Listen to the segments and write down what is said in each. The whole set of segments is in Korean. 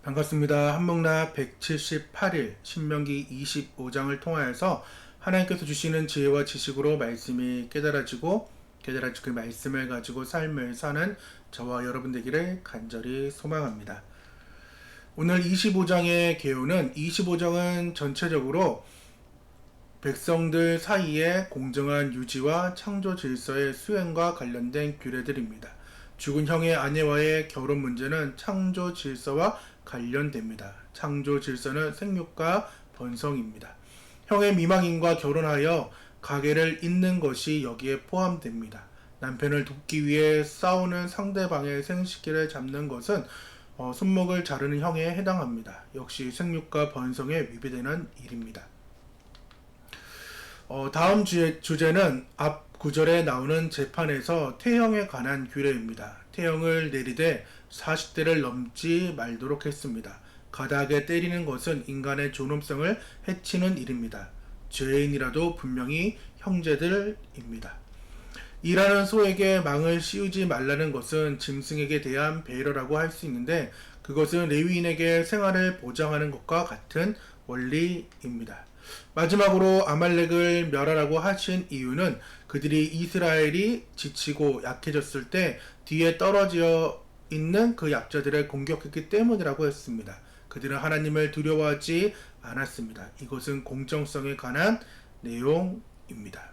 반갑습니다. 한목나 178일 신명기 25장을 통하여서 하나님께서 주시는 지혜와 지식으로 말씀이 깨달아지고 그 말씀을 가지고 삶을 사는 저와 여러분 되기를 간절히 소망합니다. 오늘 25장의 개요는 25장은 전체적으로 백성들 사이의 공정한 유지와 창조 질서의 수행과 관련된 규례들입니다. 죽은 형의 아내와의 결혼 문제는 창조 질서와 관련됩니다. 창조 질서는 생육과 번성입니다. 형의 미망인과 결혼하여 가계를 잇는 것이 여기에 포함됩니다. 남편을 돕기 위해 싸우는 상대방의 생식기를 잡는 것은 손목을 자르는 형에 해당합니다. 역시 생육과 번성에 위배되는 일입니다. 다음 주제는 앞 구절에 나오는 재판에서 태형에 관한 규례입니다. 태형을 내리되 40대를 넘지 말도록 했습니다. 가닥에 때리는 것은 인간의 존엄성을 해치는 일입니다. 죄인이라도 분명히 형제들입니다. 일하는 소에게 망을 씌우지 말라는 것은 짐승에게 대한 배려라고 할 수 있는데 그것은 레위인에게 생활을 보장하는 것과 같은 원리입니다. 마지막으로 아말렉을 멸하라고 하신 이유는 그들이 이스라엘이 지치고 약해졌을 때 뒤에 떨어져 있는 그 약자들을 공격했기 때문이라고 했습니다. 그들은 하나님을 두려워하지 않았습니다. 이것은 공정성에 관한 내용입니다.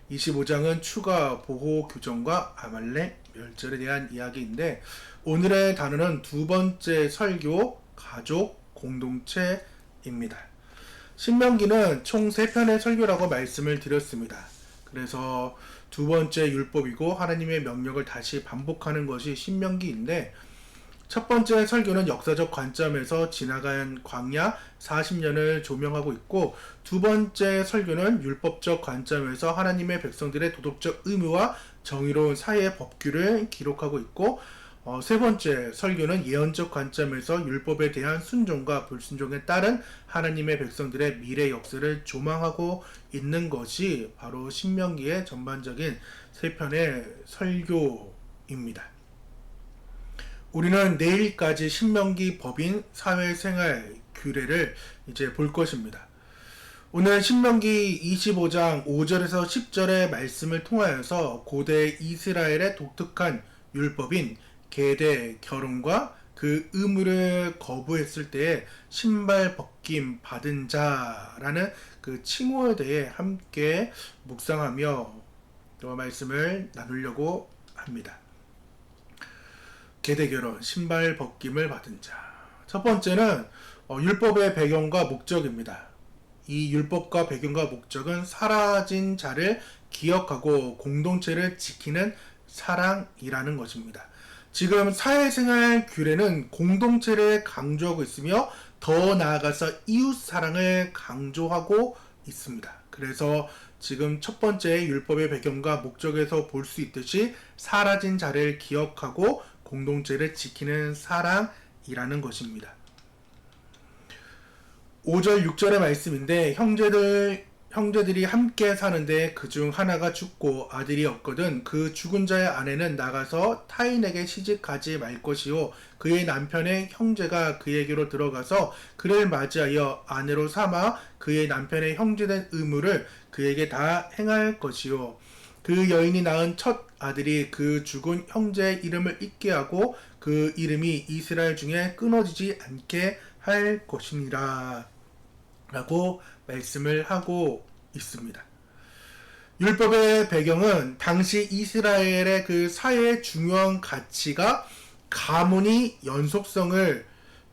25장은 추가 보호 규정과 아말렉 멸절에 대한 이야기인데 오늘의 단어는 두 번째 설교, 가족, 공동체입니다. 신명기는 총 3편의 설교라고 말씀을 드렸습니다. 그래서 두 번째 율법이고 하나님의 명령을 다시 반복하는 것이 신명기인데 첫 번째 설교는 역사적 관점에서 지나간 광야 40년을 조명하고 있고 두 번째 설교는 율법적 관점에서 하나님의 백성들의 도덕적 의무와 정의로운 사회의 법규를 기록하고 있고 세 번째 설교는 예언적 관점에서 율법에 대한 순종과 불순종에 따른 하나님의 백성들의 미래 역사를 조망하고 있는 것이 바로 신명기의 전반적인 세 편의 설교입니다. 우리는 내일까지 신명기 법인 사회생활 규례를 이제 볼 것입니다. 오늘 신명기 25장 5절에서 10절의 말씀을 통하여서 고대 이스라엘의 독특한 율법인 계대 결혼과 그 의무를 거부했을 때의 신발 벗김 받은 자라는 그 칭호에 대해 함께 묵상하며 또 말씀을 나누려고 합니다. 계대 결혼, 신발 벗김을 받은 자. 첫 번째는 율법의 배경과 목적입니다. 이 율법과 배경과 목적은 사라진 자를 기억하고 공동체를 지키는 사랑이라는 것입니다. 지금 사회생활 규례는 공동체를 강조하고 있으며 더 나아가서 이웃 사랑을 강조하고 있습니다. 그래서 지금 첫 번째 율법의 배경과 목적에서 볼 수 있듯이 사라진 자를 기억하고 공동체를 지키는 사랑이라는 것입니다. 5절 6절의 말씀인데 형제들이 함께 사는데 그중 하나가 죽고 아들이 없거든 그 죽은 자의 아내는 나가서 타인에게 시집가지 말 것이요 그의 남편의 형제가 그에게로 들어가서 그를 맞이하여 아내로 삼아 그의 남편의 형제된 의무를 그에게 다 행할 것이요 그 여인이 낳은 첫 아들이 그 죽은 형제의 이름을 잊게 하고 그 이름이 이스라엘 중에 끊어지지 않게 할 것이니라 라고 말씀을 하고 있습니다. 율법의 배경은 당시 이스라엘의 그 사회의 중요한 가치가 가문이 연속성을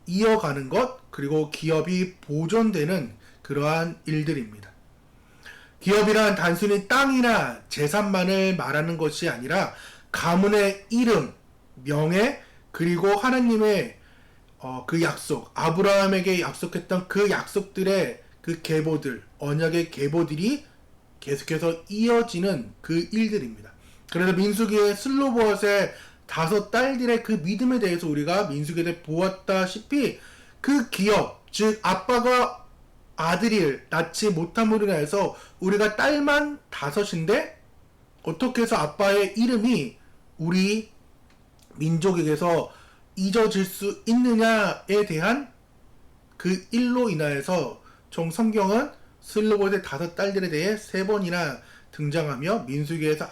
이어가는 것 그리고 기업이 보존되는 그러한 일들입니다. 기업이란 단순히 땅이나 재산만을 말하는 것이 아니라 가문의 이름, 명예 그리고 하나님의 그 약속, 아브라함에게 약속했던 그 약속들의 그 계보들, 언약의 계보들이 계속해서 이어지는 그 일들입니다. 그래서 민수기의 슬로보앗의 5 딸들의 그 믿음에 대해서 우리가 민수기에 대해 보았다시피 그 기업, 즉 아빠가 아들을 낳지 못함으로 인해서 우리가 딸만 5인데 어떻게 해서 아빠의 이름이 우리 민족에게서 잊어질 수 있느냐에 대한 그 일로 인하여서 총 성경은 슬로봇의 5딸들에 대해 3번이나 등장하며 민수기에서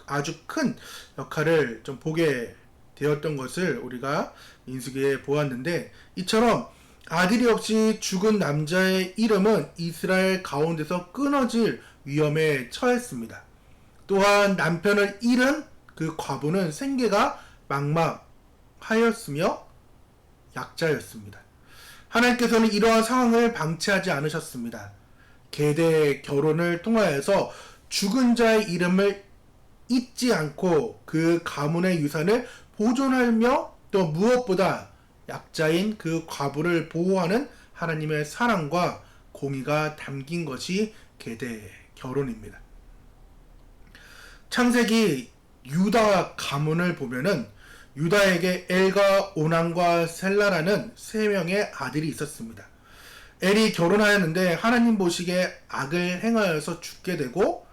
아주 큰 역할을 좀 보게 되었던 것을 우리가 민수기에 보았는데, 이처럼 아들이 없이 죽은 남자의 이름은 이스라엘 가운데서 끊어질 위험에 처했습니다. 또한 남편을 잃은 그 과부는 생계가 막막하였으며 약자였습니다. 하나님께서는 이러한 상황을 방치하지 않으셨습니다. 계대 결혼을 통하여서 죽은 자의 이름을 잊지 않고 그 가문의 유산을 보존하며 또 무엇보다 약자인 그 과부를 보호하는 하나님의 사랑과 공의가 담긴 것이 계대 결혼입니다. 창세기 유다 가문을 보면은 유다에게 엘과 오난과 셀라라는 3명의 아들이 있었습니다. 엘이 결혼하였는데 하나님 보시기에 악을 행하여서 죽게 되고,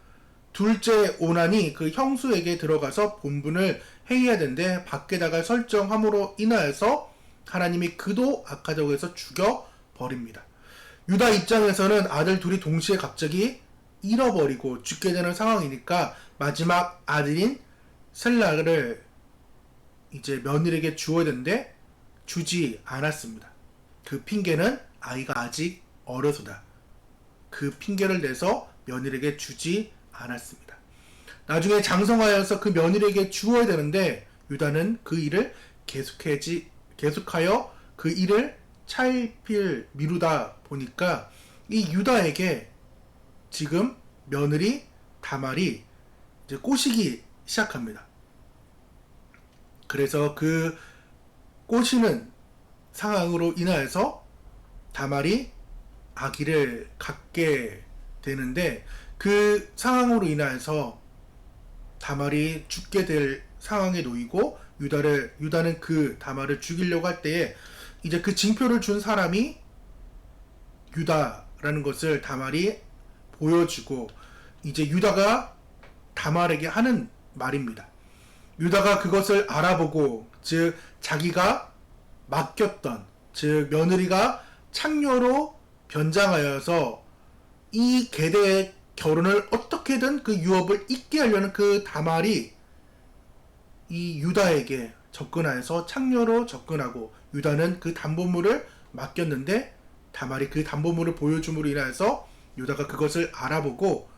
둘째 오난이 그 형수에게 들어가서 본분을 행해야 되는데 밖에다가 설정함으로 인하여서 하나님이 그도 악하다고 해서 죽여버립니다. 유다 입장에서는 아들 둘이 동시에 갑자기 잃어버리고 죽게 되는 상황이니까 마지막 아들인 셀라를 이제 며느리에게 주어야 되는데 주지 않았습니다. 그 핑계는 아이가 아직 어려서다. 그 핑계를 내서 며느리에게 주지 않았습니다. 나중에 장성하여서 그 며느리에게 주어야 되는데 유다는 그 일을 계속하여 그 일을 차일피일 미루다 보니까 이 유다에게 지금 며느리 다말이 이제 꼬시기 시작합니다. 그래서 그 꼬시는 상황으로 인하여서 다말이 아기를 갖게 되는데, 그 상황으로 인하여서 다말이 죽게 될 상황에 놓이고 유다는 그 다말을 죽이려고 할 때에 이제 그 징표를 준 사람이 유다라는 것을 다말이 보여주고, 이제 유다가 다말에게 하는 말입니다. 유다가 그것을 알아보고, 즉 자기가 맡겼던, 즉 며느리가 창녀로 변장하여서 이 계대의 결혼을 어떻게든 그 유업을 잊게 하려는 그 다말이 이 유다에게 접근하여서 창녀로 접근하고, 유다는 그 담보물을 맡겼는데 다말이 그 담보물을 보여줌으로 인하여서 유다가 그것을 알아보고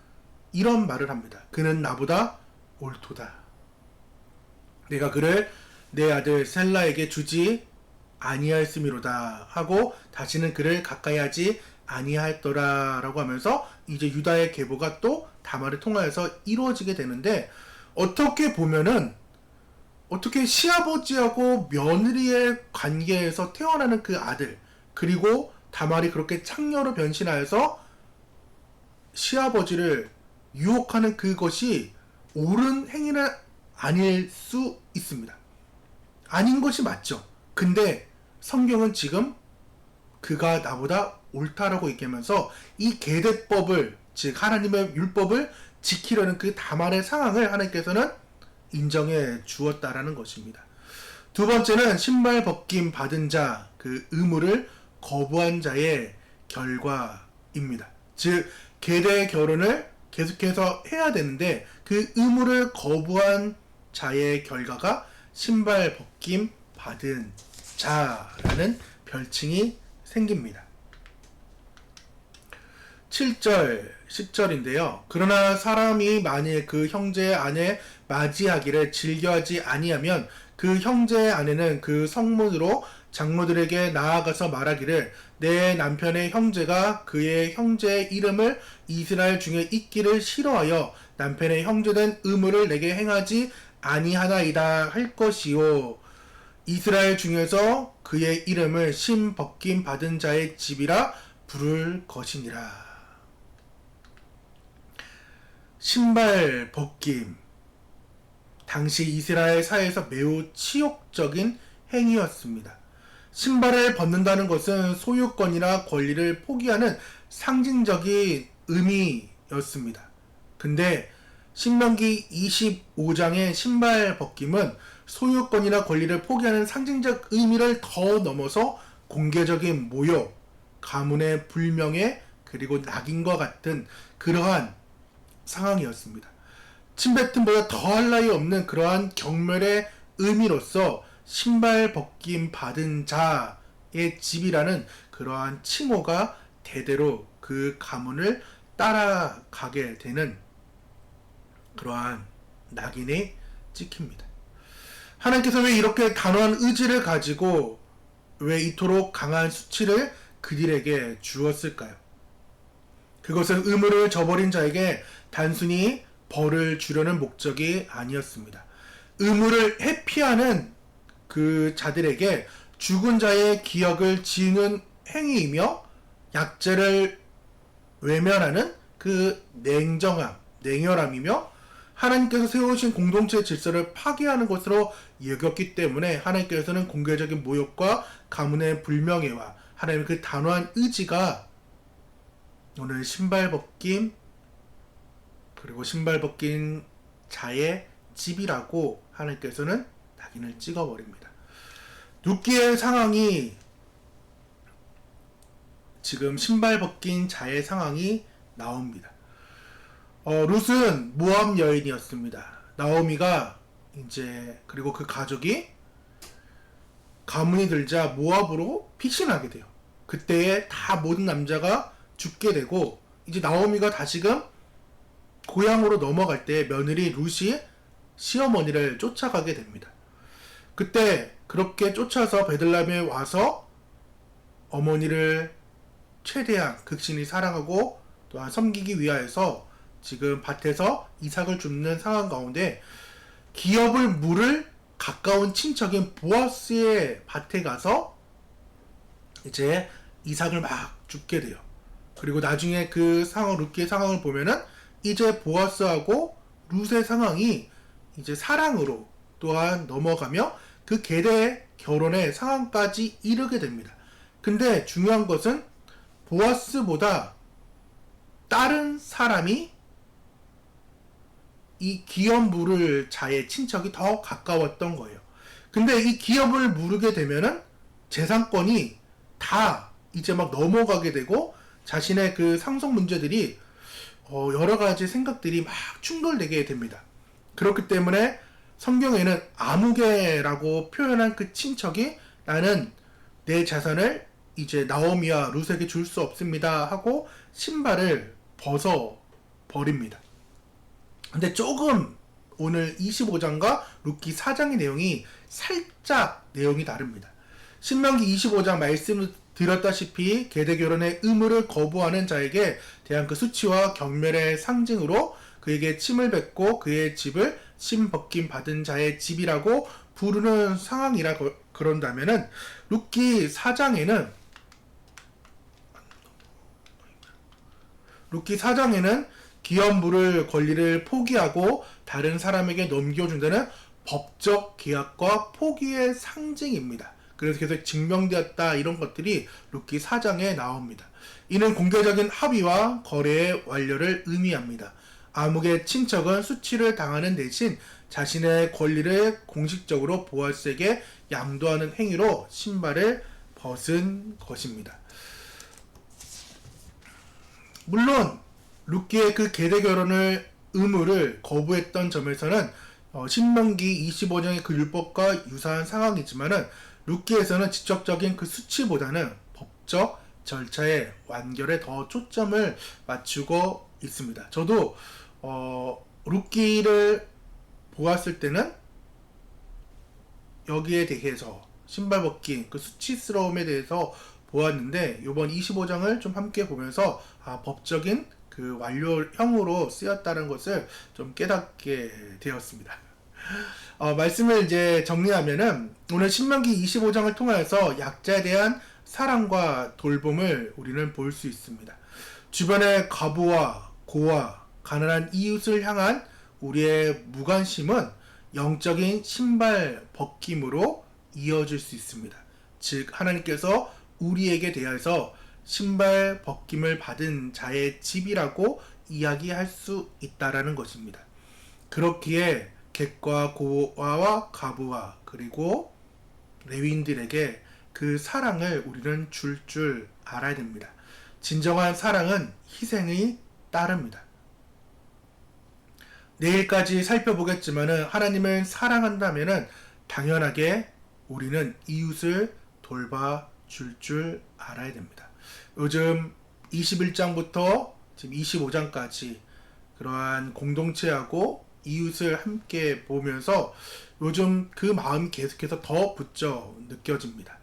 이런 말을 합니다. 그는 나보다 옳도다. 내가 그를 내 아들 셀라에게 주지 아니하였음이로다 하고 다시는 그를 가까이 하지 아니하였더라 라고 하면서 이제 유다의 계보가 또 다말을 통하여서 이루어지게 되는데, 어떻게 보면은 어떻게 시아버지하고 며느리의 관계에서 태어나는 그 아들, 그리고 다말이 그렇게 창녀로 변신하여서 시아버지를 유혹하는 그것이 옳은 행위는 아닐 수 있습니다. 아닌 것이 맞죠. 근데 성경은 지금 그가 나보다 옳다라고 얘기하면서 이 계대법을, 즉 하나님의 율법을 지키려는 그 다말의 상황을 하나님께서는 인정해 주었다라는 것입니다. 두 번째는 신발 벗김 받은 자, 그 의무를 거부한 자의 결과입니다. 즉 계대 결혼을 계속해서 해야 되는데 그 의무를 거부한 자의 결과가 신발 벗김 받은 자라는 별칭이 생깁니다. 7절, 10절인데요. 그러나 사람이 만일 그 형제의 아내 맞이하기를 즐겨하지 아니하면 그 형제의 아내는 그 성문으로 장로들에게 나아가서 말하기를 내 남편의 형제가 그의 형제의 이름을 이스라엘 중에 잊기를 싫어하여 남편의 형제된 의무를 내게 행하지 아니하나이다 할 것이요. 이스라엘 중에서 그의 이름을 신 벗김 받은 자의 집이라 부를 것이니라. 신발 벗김, 당시 이스라엘 사회에서 매우 치욕적인 행위였습니다. 신발을 벗는다는 것은 소유권이나 권리를 포기하는 상징적인 의미였습니다. 근데 신명기 25장의 신발 벗김은 소유권이나 권리를 포기하는 상징적 의미를 더 넘어서 공개적인 모욕, 가문의 불명예, 그리고 낙인과 같은 그러한 상황이었습니다. 침뱉음보다 더할 나위 없는 그러한 경멸의 의미로서 신발 벗김 받은 자의 집이라는 그러한 칭호가 대대로 그 가문을 따라가게 되는 그러한 낙인이 찍힙니다. 하나님께서 왜 이렇게 단호한 의지를 가지고 왜 이토록 강한 수치를 그들에게 주었을까요? 그것은 의무를 저버린 자에게 단순히 벌을 주려는 목적이 아니었습니다. 의무를 회피하는 그 자들에게 죽은 자의 기억을 지우는 행위이며 약죄를 외면하는 그 냉혈함이며 하나님께서 세우신 공동체의 질서를 파괴하는 것으로 여겼기 때문에 하나님께서는 공개적인 모욕과 가문의 불명예와 하나님의 그 단호한 의지가 오늘 신발 벗김 그리고 신발 벗긴 자의 집이라고 하나님께서는 낙인을 찍어버립니다. 룻기의 상황이 지금 신발 벗긴 자의 상황이 나옵니다. 룻은 모압 여인이었습니다. 나오미가 이제 그리고 그 가족이 가문이 들자 모압으로 피신하게 돼요. 그때에 다 모든 남자가 죽게 되고 이제 나오미가 다시금 고향으로 넘어갈 때 며느리 룻이 시어머니를 쫓아가게 됩니다. 그때 그렇게 쫓아서 베들레헴에 와서 어머니를 최대한 극신히 사랑하고 또한 섬기기 위하여서 지금 밭에서 이삭을 줍는 상황 가운데 기업을 물을 가까운 친척인 보아스의 밭에 가서 이제 이삭을 막 줍게 돼요. 그리고 나중에 그 상황, 룻기의 상황을 보면은 이제 보아스하고 룻의 상황이 이제 사랑으로 또한 넘어가며 그 계대 결혼의 상황까지 이르게 됩니다. 근데 중요한 것은 보아스보다 다른 사람이 이 기업 물을 자의 친척이 더 가까웠던 거예요. 근데 이 기업을 물게 되면은 재산권이 다 이제 막 넘어가게 되고 자신의 그 상속 문제들이 여러 가지 생각들이 막 충돌되게 됩니다. 그렇기 때문에 성경에는 아무개라고 표현한 그 친척이 나는 내 자산을 이제 나오미와 룻에게 줄 수 없습니다 하고 신발을 벗어 버립니다. 근데 조금 오늘 25장과 룻기 4장의 내용이 살짝 내용이 다릅니다. 신명기 25장 말씀을 드렸다시피 계대 결혼의 의무를 거부하는 자에게 대한 그 수치와 경멸의 상징으로 그에게 침을 뱉고 그의 집을 침 벗김 받은 자의 집이라고 부르는 상황이라 그런다면은 룻기 4장에는 기업 물을 권리를 포기하고 다른 사람에게 넘겨준다는 법적 계약과 포기의 상징입니다. 그래서 계속 증명되었다 이런 것들이 룻기 4장에 나옵니다. 이는 공개적인 합의와 거래의 완료를 의미합니다. 아무개 친척은 수치를 당하는 대신 자신의 권리를 공식적으로 보아스에게 양도하는 행위로 신발을 벗은 것입니다. 물론 룻기의 그 계대 결혼을 의무를 거부했던 점에서는 신명기 25장의 그 율법과 유사한 상황이지만은 룻기에서는 직접적인 그 수치보다는 법적 절차의 완결에 더 초점을 맞추고 있습니다. 저도 룻기를 보았을 때는 여기에 대해서 신발 벗긴 그 수치스러움에 대해서 보았는데 이번 25장을 좀 함께 보면서 법적인 그 완료형으로 쓰였다는 것을 좀 깨닫게 되었습니다. 말씀을 이제 정리하면은 오늘 신명기 25장을 통하여서 약자에 대한 사랑과 돌봄을 우리는 볼 수 있습니다. 주변의 과부와 고아, 가난한 이웃을 향한 우리의 무관심은 영적인 신발 벗김으로 이어질 수 있습니다. 즉 하나님께서 우리에게 대해서 신발 벗김을 받은 자의 집이라고 이야기할 수 있다라는 것입니다. 그렇기에 객과 고아와 가부와 그리고 레위인들에게 그 사랑을 우리는 줄 알아야 됩니다. 진정한 사랑은 희생이 따릅니다. 내일까지 살펴보겠지만은 하나님을 사랑한다면은 당연하게 우리는 이웃을 돌봐줄 줄 알아야 됩니다. 요즘 21장부터 지금 25장까지 그러한 공동체하고 이웃을 함께 보면서 요즘 그 마음이 계속해서 더 붙여 느껴집니다.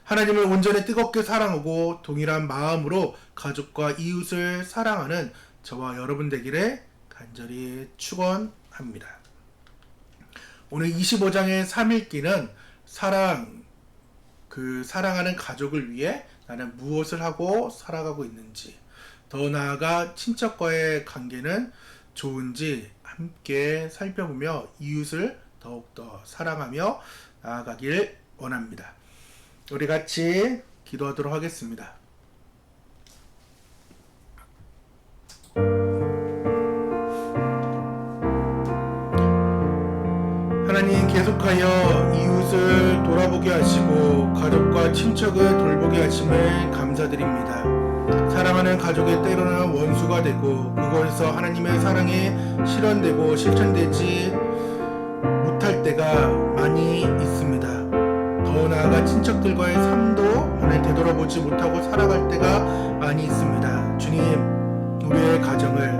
하나님을 온전히 뜨겁게 사랑하고 동일한 마음으로 가족과 이웃을 사랑하는 저와 여러분 되기를 간절히 축원합니다. 오늘 25장의 3읽기는 사랑하는 가족을 위해 나는 무엇을 하고 살아가고 있는지, 더 나아가 친척과의 관계는 좋은지 함께 살펴보며 이웃을 더욱더 사랑하며 나아가길 원합니다. 우리 같이 기도하도록 하겠습니다. 하나님, 계속하여 이웃을 돌아보게 하시고 가족과 친척을 돌보게 하심을 감사드립니다. 사랑하는 가족의 때로는 원수가 되고 그곳에서 하나님의 사랑이 실현되고 실천되지 못할 때가 많이 있습니다. 더 나아가 친척들과의 삶도 오늘 되돌아보지 못하고 살아갈 때가 많이 있습니다. 주님, 우리의 가족을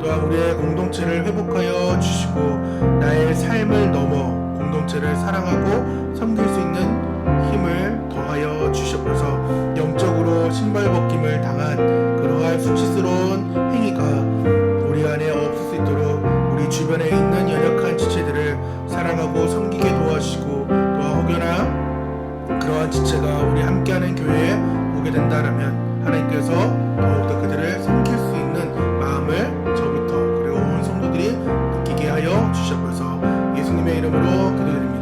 또한 우리의 공동체를 회복하여 주시고 나의 삶을 넘어 공동체를 사랑하고 섬길 수 있는 힘을 더하여 주시옵소서. 영적으로 신발 벗김을 당한 그러한 수치스러운 행위가 우리 안에 없을 수 있도록 우리 주변에 있는 연약한 지체들을 사랑하고 섬기게 도와주시고, 또한 혹여나 그러한 지체가 우리 함께하는 교회에 오게 된다면 하나님께서 더욱더 그들을 섬길 수 있는 마음을 저부터 그리고 온 성도들이 느끼게 하여 주시옵소서. 예수님의 이름으로 기도드립니다.